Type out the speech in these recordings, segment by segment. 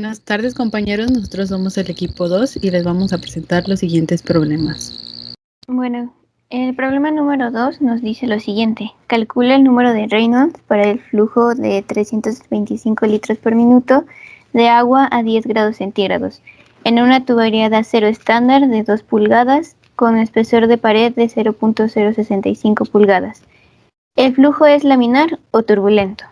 Buenas tardes, compañeros. Nosotros somos el equipo 2 y les vamos a presentar los siguientes problemas. Bueno, el problema número 2 nos dice lo siguiente. Calcula el número de Reynolds para el flujo de 325 litros por minuto de agua a 10 grados centígrados en una tubería de acero estándar de 2 pulgadas con espesor de pared de 0.065 pulgadas. ¿El flujo es laminar o turbulento?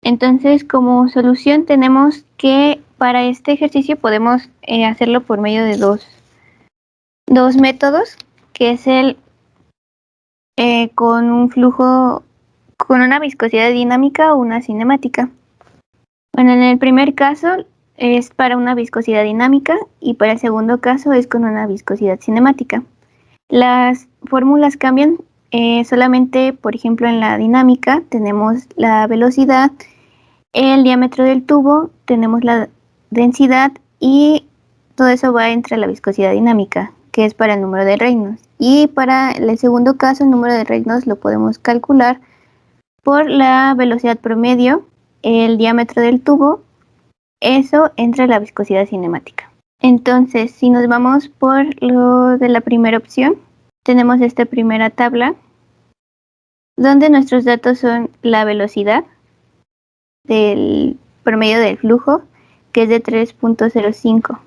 Entonces, como solución tenemos que para este ejercicio podemos hacerlo por medio de dos métodos, que es el con un flujo, con una viscosidad dinámica o una cinemática. Bueno, en el primer caso es para una viscosidad dinámica y para el segundo caso es con una viscosidad cinemática. Las fórmulas cambian solamente, por ejemplo, en la dinámica tenemos la velocidad, el diámetro del tubo, tenemos la densidad y todo eso va entre la viscosidad dinámica, que es para el número de Reynolds. Y para el segundo caso, el número de Reynolds lo podemos calcular por la velocidad promedio, el diámetro del tubo, eso entre la viscosidad cinemática. Entonces, si nos vamos por lo de la primera opción, tenemos esta primera tabla donde nuestros datos son la velocidad del promedio del flujo, que es de 3.05.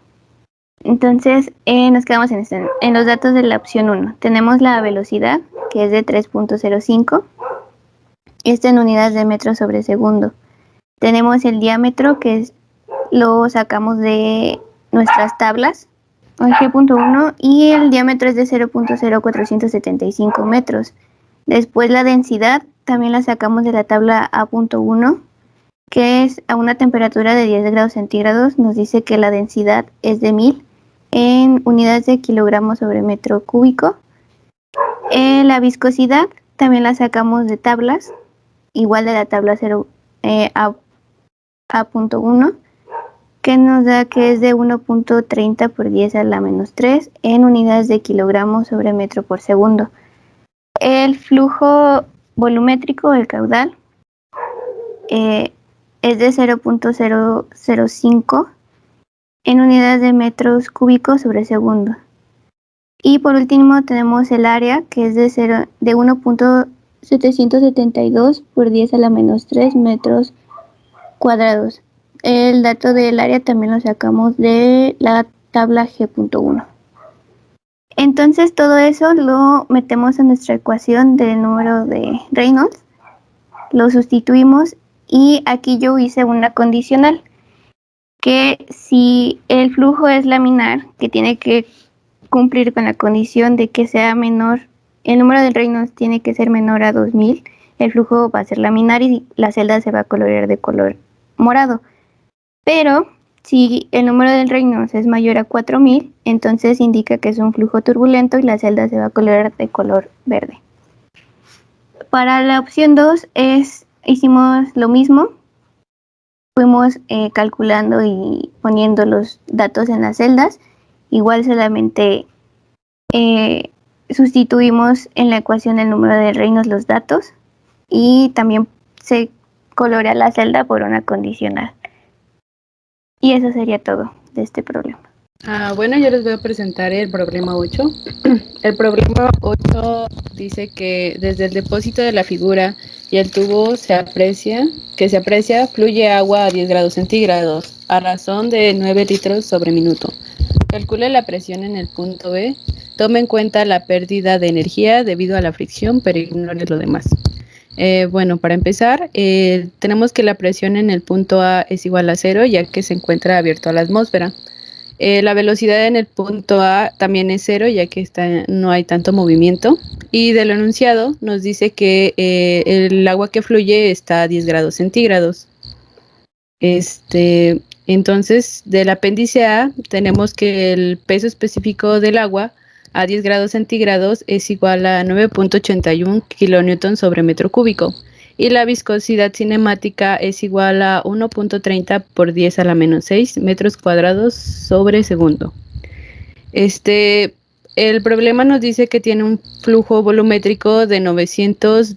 Entonces, nos quedamos en los datos de la opción 1. Tenemos la velocidad, que es de 3.05, en unidades de metros sobre segundo. Tenemos el diámetro, que lo sacamos de nuestras tablas, G.1, y el diámetro es de 0.0475 metros. Después la densidad también la sacamos de la tabla A.1, que es a una temperatura de 10 grados centígrados, nos dice que la densidad es de 1000 en unidades de kilogramos sobre metro cúbico. La viscosidad también la sacamos de tablas, igual de la tabla A.1, que nos da que es de 1.30 por 10 a la menos 3 en unidades de kilogramos sobre metro por segundo. El flujo volumétrico, el caudal, es de 0.005 en unidades de metros cúbicos sobre segundo. Y por último tenemos el área, que es de 1.772 por 10 a la menos 3 metros cuadrados. El dato del área también lo sacamos de la tabla G.1. Entonces todo eso lo metemos en nuestra ecuación del número de Reynolds, lo sustituimos y aquí yo hice una condicional, que si el flujo es laminar, que tiene que cumplir con la condición de que sea menor, el número de Reynolds tiene que ser menor a 2000, el flujo va a ser laminar y la celda se va a colorear de color morado. Pero si el número del Reynolds es mayor a 4000, entonces indica que es un flujo turbulento y la celda se va a colorear de color verde. Para la opción 2 hicimos lo mismo. Fuimos calculando y poniendo los datos en las celdas. Igual solamente sustituimos en la ecuación el número de Reynolds los datos y también se colorea la celda por una condicional. Y eso sería todo de este problema. Bueno, yo les voy a presentar el problema 8. El problema 8 dice que desde el depósito de la figura y el tubo se aprecia fluye agua a 10 grados centígrados a razón de 9 litros sobre minuto. Calcule la presión en el punto B. Tome en cuenta la pérdida de energía debido a la fricción, pero ignore lo demás. Bueno, para empezar, tenemos que la presión en el punto A es igual a 0, ya que se encuentra abierto a la atmósfera. La velocidad en el punto A también es 0, ya que no hay tanto movimiento. Y del enunciado nos dice que el agua que fluye está a 10 grados centígrados. Entonces, del apéndice A tenemos que el peso específico del agua a 10 grados centígrados es igual a 9.81 kilonewton sobre metro cúbico. Y la viscosidad cinemática es igual a 1.30 por 10 a la menos 6 metros cuadrados sobre segundo. El problema nos dice que tiene un flujo volumétrico de 900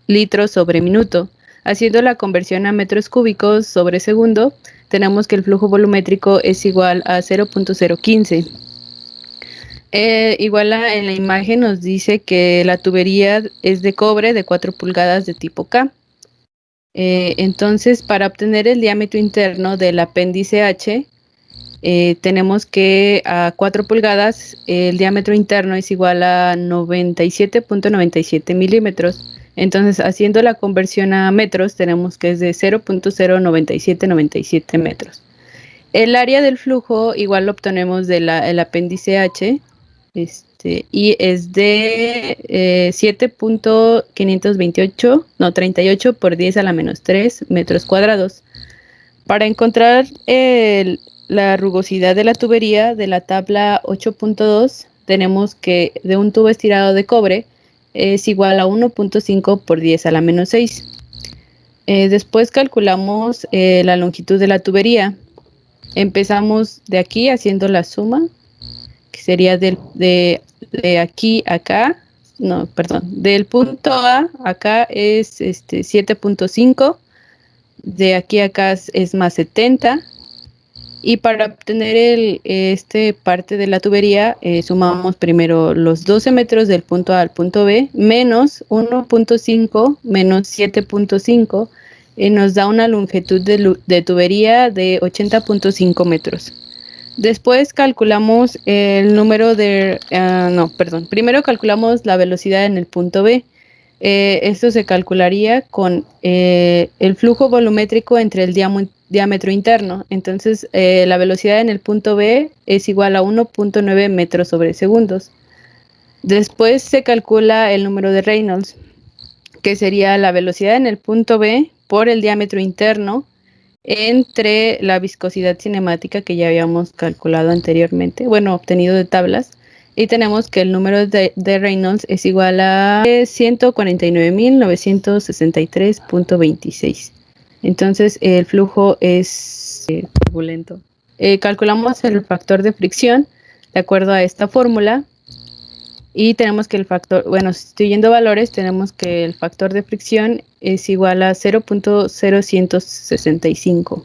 litros sobre minuto. Haciendo la conversión a metros cúbicos sobre segundo, tenemos que el flujo volumétrico es igual a 0.015. Igual en la imagen nos dice que la tubería es de cobre de 4 pulgadas de tipo K. Entonces, para obtener el diámetro interno del apéndice H, tenemos que a 4 pulgadas el diámetro interno es igual a 97.97 milímetros. Entonces, haciendo la conversión a metros, tenemos que es de 0.09797 metros. El área del flujo igual lo obtenemos del apéndice H, y es de 7.528, no, 38 por 10 a la menos 3 metros cuadrados. Para encontrar la rugosidad de la tubería de la tabla 8.2, tenemos que de un tubo estirado de cobre es igual a 1.5 por 10 a la menos 6. Después calculamos la longitud de la tubería. Empezamos de aquí haciendo la suma, que sería de aquí a acá, no, perdón, del punto A acá es 7.5, de aquí a acá es más 70, y para obtener parte de la tubería sumamos primero los 12 metros del punto A al punto B menos 1.5 menos 7.5, nos da una longitud de tubería de 80.5 metros. Después calculamos el número de, primero calculamos la velocidad en el punto B. Esto se calcularía con el flujo volumétrico entre el diámetro interno. Entonces, la velocidad en el punto B es igual a 1.9 metros sobre segundos. Después se calcula el número de Reynolds, que sería la velocidad en el punto B por el diámetro interno entre la viscosidad cinemática que ya habíamos calculado anteriormente, bueno, obtenido de tablas, y tenemos que el número de Reynolds es igual a 149.963.26. Entonces el flujo es turbulento. Calculamos el factor de fricción de acuerdo a esta fórmula. Y tenemos que el factor, bueno, sustituyendo valores, tenemos que el factor de fricción es igual a 0.0165.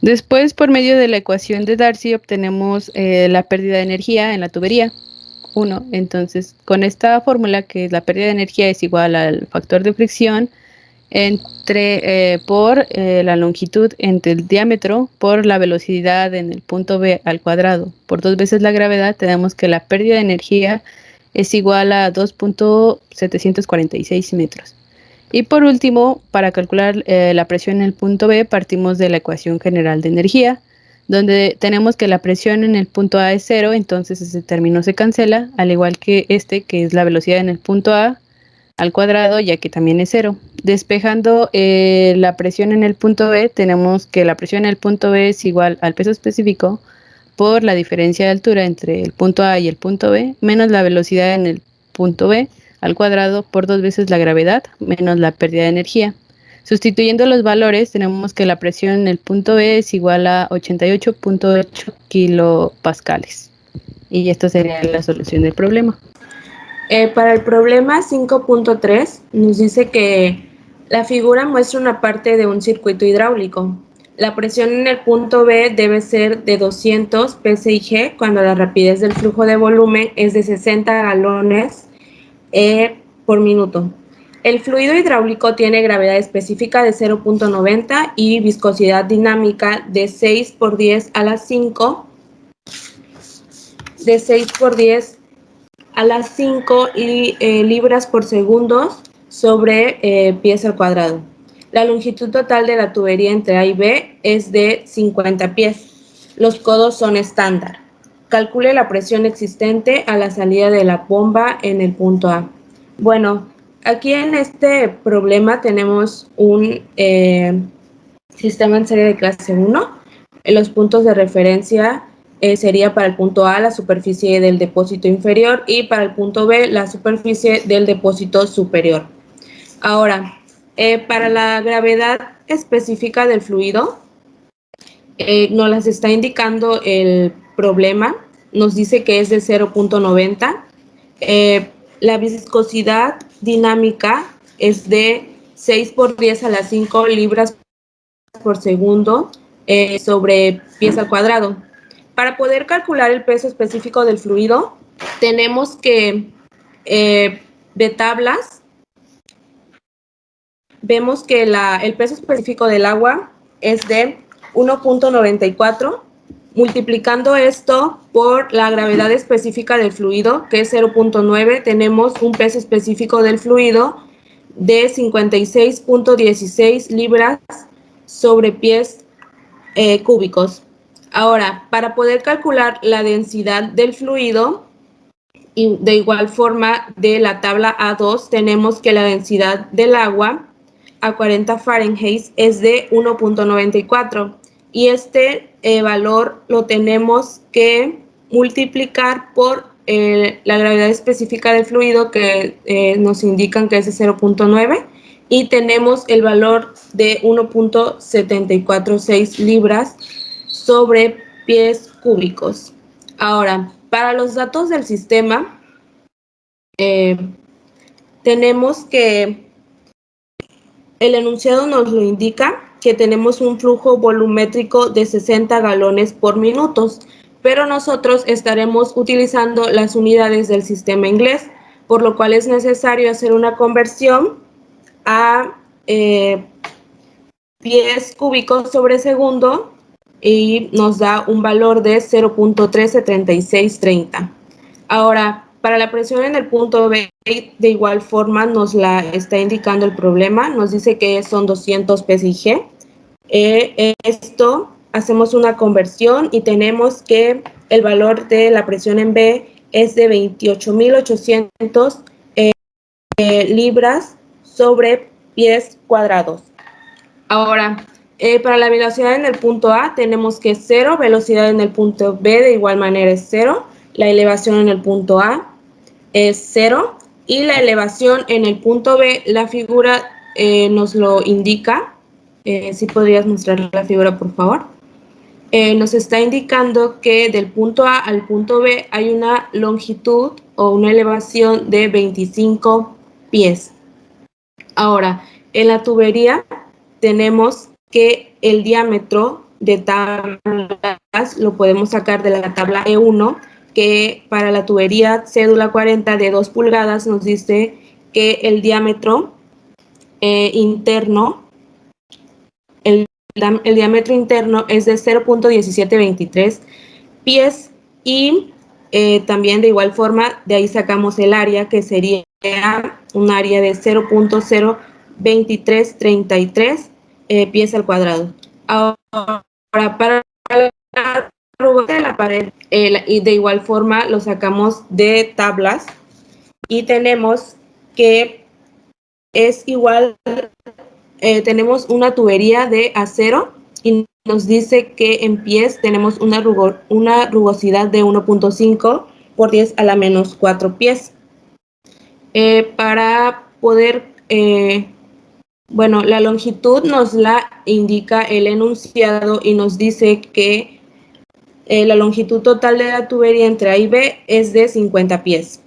Después, por medio de la ecuación de Darcy, obtenemos la pérdida de energía en la tubería, 1. Entonces, con esta fórmula, que la pérdida de energía es igual al factor de fricción por la longitud entre el diámetro por la velocidad en el punto B al cuadrado por 2 veces la gravedad, tenemos que la pérdida de energía es igual a 2.746 metros. Y por último, para calcular la presión en el punto B, partimos de la ecuación general de energía, donde tenemos que la presión en el punto A es 0, entonces ese término se cancela, al igual que que es la velocidad en el punto A al cuadrado, ya que también es 0. Despejando la presión en el punto B, tenemos que la presión en el punto B es igual al peso específico por la diferencia de altura entre el punto A y el punto B, menos la velocidad en el punto B al cuadrado por 2 veces la gravedad, menos la pérdida de energía. Sustituyendo los valores, tenemos que la presión en el punto B es igual a 88.8 kilopascales. Y esta sería la solución del problema. Para el problema 5.3 nos dice que la figura muestra una parte de un circuito hidráulico. La presión en el punto B debe ser de 200 psig cuando la rapidez del flujo de volumen es de 60 galones por minuto. El fluido hidráulico tiene gravedad específica de 0.90 y viscosidad dinámica de 6 por 10 a la 5, libras por segundo sobre pies al cuadrado. La longitud total de la tubería entre A y B es de 50 pies. Los codos son estándar. Calcule la presión existente a la salida de la bomba en el punto A. Bueno, aquí en este problema tenemos un sistema en serie de clase 1. Los puntos de referencia sería para el punto A la superficie del depósito inferior y para el punto B la superficie del depósito superior. Ahora, para la gravedad específica del fluido, nos las está indicando el problema, nos dice que es de 0.90. La viscosidad dinámica es de 6 por 10 a la 5 libras por segundo sobre pies al cuadrado. Para poder calcular el peso específico del fluido, tenemos que de tablas, vemos que el peso específico del agua es de 1.94. Multiplicando esto por la gravedad específica del fluido, que es 0.9, tenemos un peso específico del fluido de 56.16 libras sobre pies cúbicos. Ahora, para poder calcular la densidad del fluido, y de igual forma de la tabla A2, tenemos que la densidad del agua a 40 Fahrenheit es de 1.94 y este valor lo tenemos que multiplicar por la gravedad específica del fluido que nos indican que es de 0.9 y tenemos el valor de 1.746 libras sobre pies cúbicos. Ahora, para los datos del sistema, tenemos que el enunciado nos lo indica que tenemos un flujo volumétrico de 60 galones por minuto, pero nosotros estaremos utilizando las unidades del sistema inglés, por lo cual es necesario hacer una conversión a pies cúbicos sobre segundo y nos da un valor de 0.133630. Ahora, para la presión en el punto B, de igual forma nos la está indicando el problema, nos dice que son 200 psig. Esto hacemos una conversión y tenemos que el valor de la presión en B es de 28.800 libras sobre pies cuadrados. Ahora, para la velocidad en el punto A tenemos que 0, velocidad en el punto B de igual manera es 0, la elevación en el punto A es 0 y la elevación en el punto B, la figura nos lo indica. Si podrías mostrar la figura, por favor. Nos está indicando que del punto A al punto B hay una longitud o una elevación de 25 pies. Ahora, en la tubería tenemos que el diámetro de tablas lo podemos sacar de la tabla E1, que para la tubería cédula 40 de 2 pulgadas nos dice que el diámetro interno, el diámetro interno es de 0.1723 pies y también de igual forma de ahí sacamos el área que sería un área de 0.02333 pies al cuadrado. Ahora, para la arruga de la pared, y de igual forma lo sacamos de tablas y tenemos que es igual, tenemos una tubería de acero y nos dice que en pies tenemos una rugosidad de 1.5 por 10 a la menos 4 pies. Para poder, bueno, la longitud nos la indica el enunciado y nos dice que la longitud total de la tubería entre A y B es de 50 pies.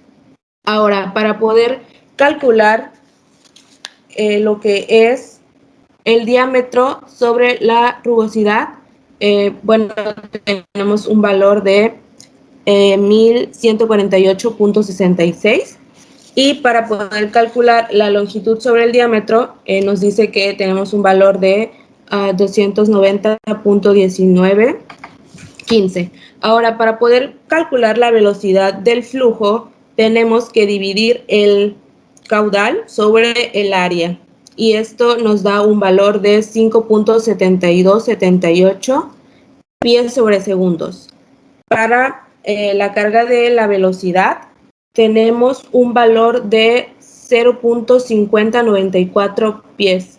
Ahora, para poder calcular lo que es el diámetro sobre la rugosidad, bueno, tenemos un valor de 1148.66 y para poder calcular la longitud sobre el diámetro nos dice que tenemos un valor de 290.1915. Ahora, para poder calcular la velocidad del flujo tenemos que dividir el caudal sobre el área y esto nos da un valor de 5.7278 pies sobre segundos. Para la carga de la velocidad tenemos un valor de 0.5094 pies.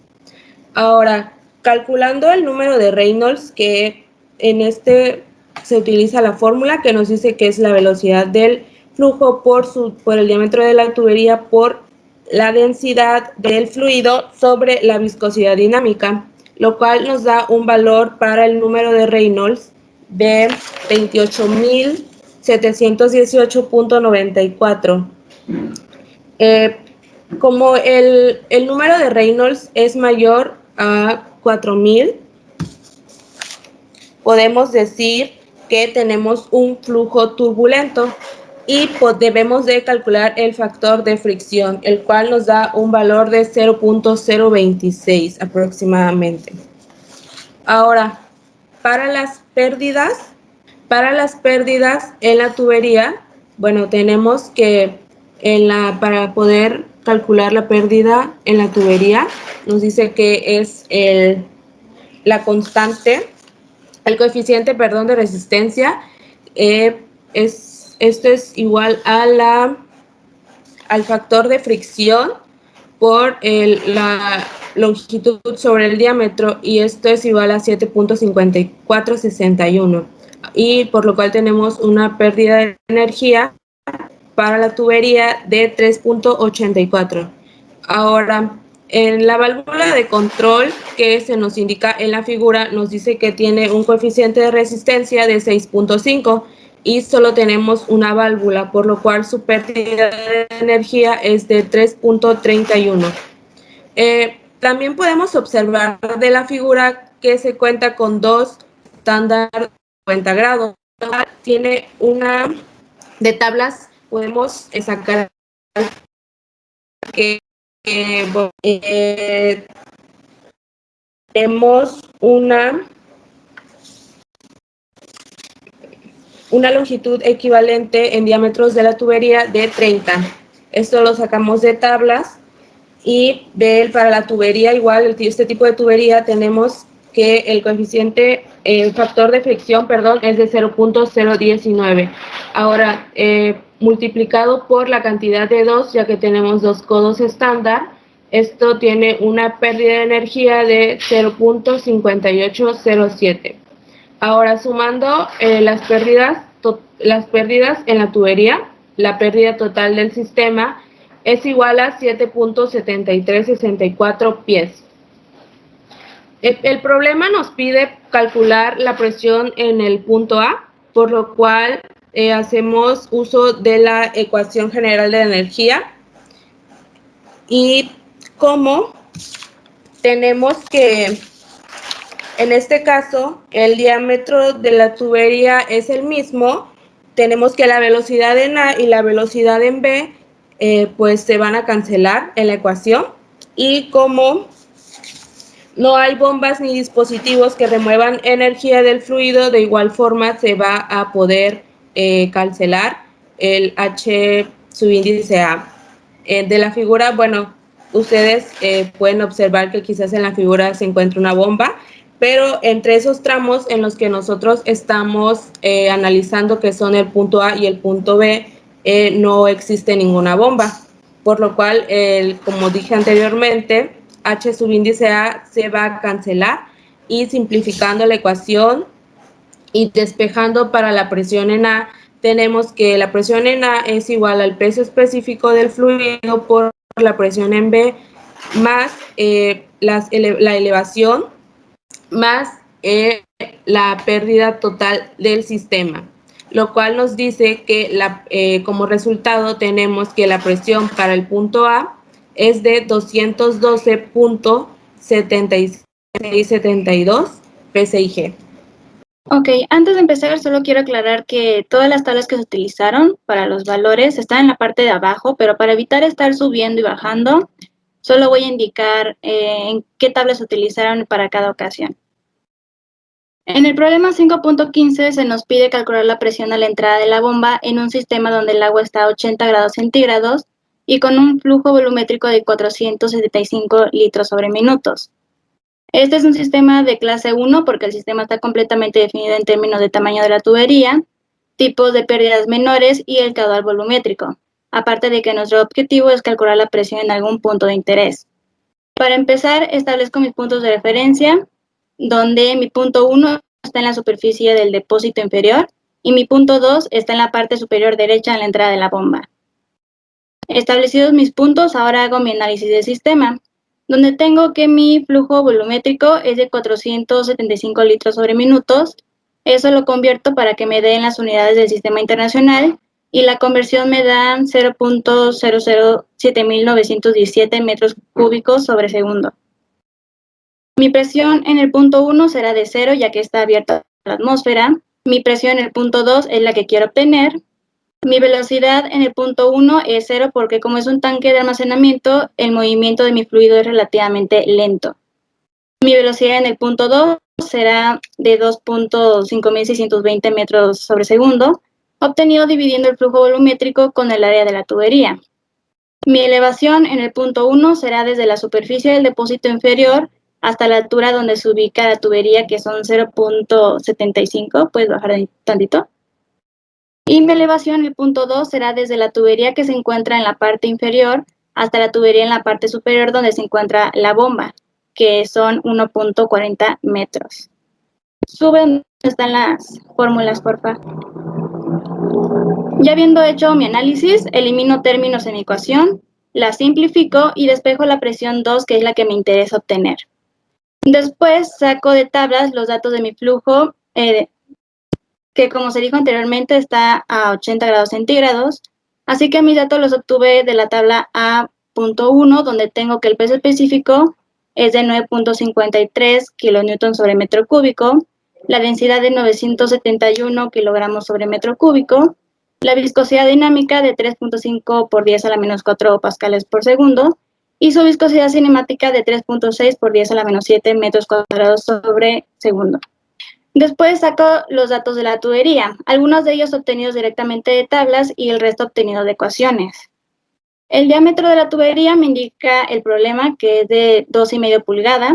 Ahora, calculando el número de Reynolds, que en este se utiliza la fórmula que nos dice que es la velocidad del flujo por el diámetro de la tubería por la densidad del fluido sobre la viscosidad dinámica, lo cual nos da un valor para el número de Reynolds de 28.718.94. Como el número de Reynolds es mayor a 4000, podemos decir que tenemos un flujo turbulento y debemos de calcular el factor de fricción, el cual nos da un valor de 0.026 aproximadamente. Ahora, para las pérdidas en la tubería, bueno, tenemos que para poder calcular la pérdida en la tubería, nos dice que es la constante, el coeficiente, perdón, de resistencia, esto es igual a al factor de fricción por la longitud sobre el diámetro, y esto es igual a 7.5461, y por lo cual tenemos una pérdida de energía para la tubería de 3.84. Ahora, en la válvula de control que se nos indica en la figura, nos dice que tiene un coeficiente de resistencia de 6.5 y solo tenemos una válvula, por lo cual su pérdida de energía es de 3.31. También podemos observar de la figura que se cuenta con dos estándares de 90 grados. Tiene una de tablas, podemos sacar que tenemos una longitud equivalente en diámetros de la tubería de 30. Esto lo sacamos de tablas, y para la tubería igual, este tipo de tubería, tenemos que el coeficiente, el factor de fricción, perdón, es de 0.019. Ahora, multiplicado por la cantidad de 2, ya que tenemos 2 codos estándar, esto tiene una pérdida de energía de 0.5807. Ahora, sumando las pérdidas en la tubería, la pérdida total del sistema es igual a 7.7364 pies. El problema nos pide calcular la presión en el punto A, por lo cual hacemos uso de la ecuación general de energía, y como tenemos que, en este caso, el diámetro de la tubería es el mismo, tenemos que la velocidad en A y la velocidad en B pues se van a cancelar en la ecuación, y como no hay bombas ni dispositivos que remuevan energía del fluido, de igual forma se va a poder cancelar el H subíndice A. De la figura, bueno, ustedes pueden observar que quizás en la figura se encuentra una bomba, pero entre esos tramos en los que nosotros estamos analizando, que son el punto A y el punto B, no existe ninguna bomba, por lo cual, como dije anteriormente, H subíndice A se va a cancelar, y simplificando la ecuación y despejando para la presión en A, tenemos que la presión en A es igual al peso específico del fluido por la presión en B más la elevación más la pérdida total del sistema, lo cual nos dice que como resultado tenemos que la presión para el punto A es de 212.7672 psig. Ok, antes de empezar solo quiero aclarar que todas las tablas que se utilizaron para los valores están en la parte de abajo, pero para evitar estar subiendo y bajando, solo voy a indicar en qué tablas se utilizaron para cada ocasión. En el problema 5.15 se nos pide calcular la presión a la entrada de la bomba en un sistema donde el agua está a 80 grados centígrados y con un flujo volumétrico de 475 litros sobre minutos. Este es un sistema de clase 1 porque el sistema está completamente definido en términos de tamaño de la tubería, tipos de pérdidas menores y el caudal volumétrico, aparte de que nuestro objetivo es calcular la presión en algún punto de interés. Para empezar, establezco mis puntos de referencia, donde mi punto 1 está en la superficie del depósito inferior y mi punto 2 está en la parte superior derecha en la entrada de la bomba. Establecidos mis puntos, ahora hago mi análisis del sistema, donde tengo que mi flujo volumétrico es de 475 litros sobre minutos. Eso lo convierto para que me den las unidades del sistema internacional, y la conversión me da 0.007917 metros cúbicos sobre segundo. Mi presión en el punto 1 será de 0, ya que está abierta la atmósfera. Mi presión en el punto 2 es la que quiero obtener. Mi velocidad en el punto 1 es 0 porque como es un tanque de almacenamiento, el movimiento de mi fluido es relativamente lento. Mi velocidad en el punto 2 será de 2.5620 metros sobre segundo, obtenido dividiendo el flujo volumétrico con el área de la tubería. Mi elevación en el punto 1 será desde la superficie del depósito inferior hasta la altura donde se ubica la tubería, que son 0.75, puedes bajar tantito. Y mi elevación en el punto 2 será desde la tubería que se encuentra en la parte inferior hasta la tubería en la parte superior donde se encuentra la bomba, que son 1.40 metros. Sube donde están las fórmulas, por favor. Ya habiendo hecho mi análisis, elimino términos en mi ecuación, la simplifico y despejo la presión 2, que es la que me interesa obtener. Después saco de tablas los datos de mi flujo, que como se dijo anteriormente está a 80 grados centígrados, así que mis datos los obtuve de la tabla A.1, donde tengo que el peso específico es de 9.53 kilonewton sobre metro cúbico, la densidad de 971 kilogramos sobre metro cúbico, la viscosidad dinámica de 3.5 por 10 a la menos 4 pascales por segundo, y su viscosidad cinemática de 3.6 por 10 a la menos 7 metros cuadrados sobre segundo. Después saco los datos de la tubería, algunos de ellos obtenidos directamente de tablas y el resto obtenido de ecuaciones. El diámetro de la tubería me indica el problema, que es de 2,5 pulgadas,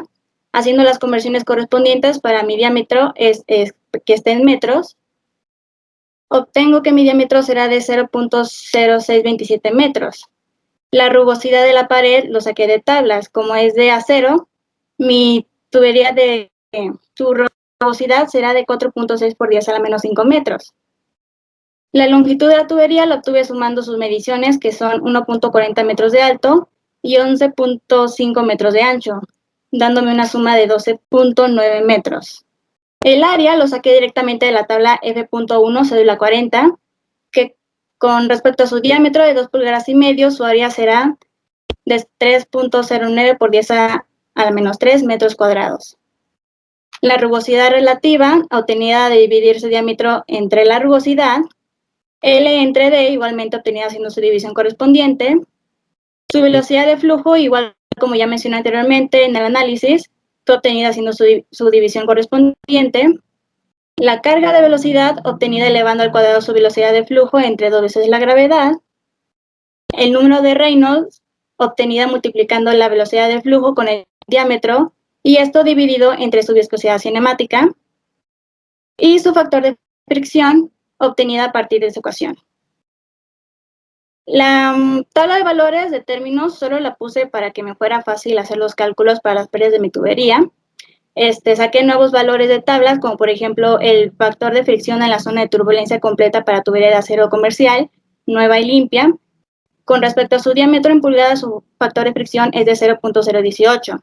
haciendo las conversiones correspondientes para mi diámetro que esté en metros. Obtengo que mi diámetro será de 0.0627 metros. La rugosidad de la pared lo saqué de tablas, como es de acero, mi tubería de su rugosidad será de 4.6 por 10 a la menos 5 metros. La longitud de la tubería la obtuve sumando sus mediciones, que son 1.40 metros de alto y 11.5 metros de ancho, dándome una suma de 12.9 metros. El área lo saqué directamente de la tabla F.1, cédula 40, que con respecto a su diámetro de 2,5 pulgadas, su área será de 3.09 por 10 a la menos 3 metros cuadrados. La rugosidad relativa, obtenida de dividir su diámetro entre la rugosidad, L entre D, igualmente obtenida haciendo su división correspondiente. Su velocidad de flujo, igual como ya mencioné anteriormente en el análisis, fue obtenida haciendo su división correspondiente. La carga de velocidad, obtenida elevando al cuadrado su velocidad de flujo entre 2 veces la gravedad. El número de Reynolds, obtenida multiplicando la velocidad de flujo con el diámetro, y esto dividido entre su viscosidad cinemática. Y su factor de fricción, obtenida a partir de esa ecuación. La tabla de valores de términos solo la puse para que me fuera fácil hacer los cálculos para las pérdidas de mi tubería. Saqué nuevos valores de tablas, como por ejemplo el factor de fricción en la zona de turbulencia completa para tubería de acero comercial, nueva y limpia. Con respecto a su diámetro en pulgadas, su factor de fricción es de 0.018.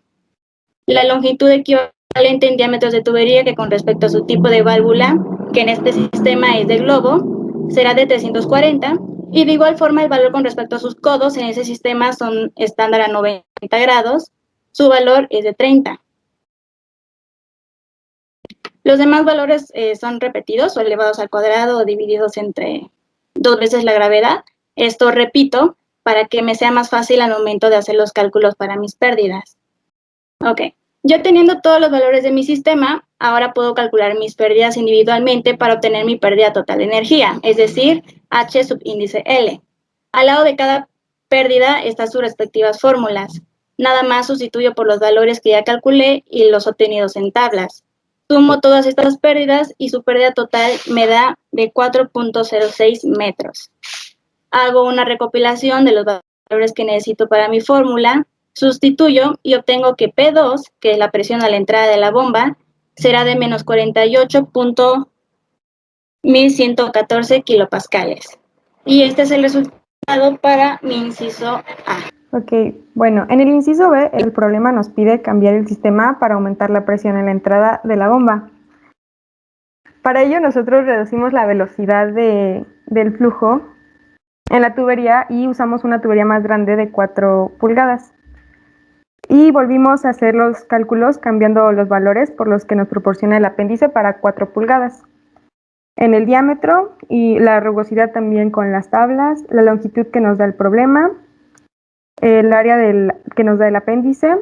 La longitud equivalente en diámetros de tubería, que con respecto a su tipo de válvula, que en este sistema es de globo, será de 340, y de igual forma el valor con respecto a sus codos en ese sistema son estándar a 90 grados, su valor es de 30. Los demás valores son repetidos o elevados al cuadrado o divididos entre 2 veces la gravedad. Esto repito para que me sea más fácil al momento de hacer los cálculos para mis pérdidas. Ok. Yo teniendo todos los valores de mi sistema, ahora puedo calcular mis pérdidas individualmente para obtener mi pérdida total de energía, es decir, H subíndice L. Al lado de cada pérdida están sus respectivas fórmulas. Nada más sustituyo por los valores que ya calculé y los obtenidos en tablas. Sumo todas estas pérdidas y su pérdida total me da de 4.06 metros. Hago una recopilación de los valores que necesito para mi fórmula, sustituyo y obtengo que P2, que es la presión a la entrada de la bomba, será de menos 48.1114 kilopascales. Y este es el resultado para mi inciso A. Ok, bueno, en el inciso B, el problema nos pide cambiar el sistema para aumentar la presión en la entrada de la bomba. Para ello nosotros reducimos la velocidad del flujo en la tubería y usamos una tubería más grande de 4 pulgadas. Y volvimos a hacer los cálculos cambiando los valores por los que nos proporciona el apéndice para 4 pulgadas. En el diámetro y la rugosidad también con las tablas, la longitud que nos da el problema, el área que nos da el apéndice,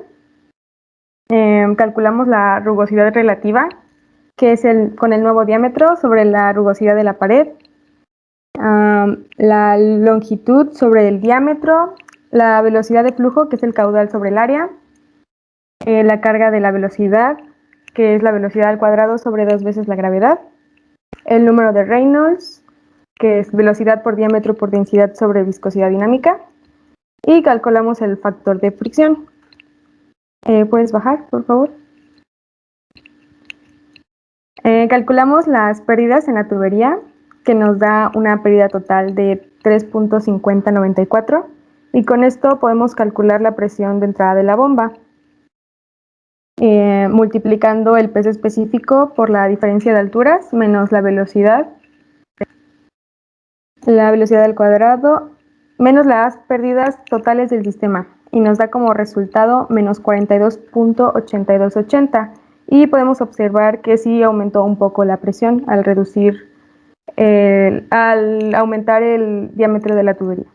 calculamos la rugosidad relativa, que es con el nuevo diámetro sobre la rugosidad de la pared, la longitud sobre el diámetro, la velocidad de flujo, que es el caudal sobre el área, la carga de la velocidad, que es la velocidad al cuadrado sobre 2 veces la gravedad, el número de Reynolds, que es velocidad por diámetro por densidad sobre viscosidad dinámica, y calculamos el factor de fricción. ¿Puedes bajar, por favor? Calculamos las pérdidas en la tubería, que nos da una pérdida total de 3.5094, y con esto podemos calcular la presión de entrada de la bomba, multiplicando el peso específico por la diferencia de alturas menos la velocidad al cuadrado, menos las pérdidas totales del sistema, y nos da como resultado menos 42.8280, y podemos observar que sí aumentó un poco la presión al aumentar el diámetro de la tubería.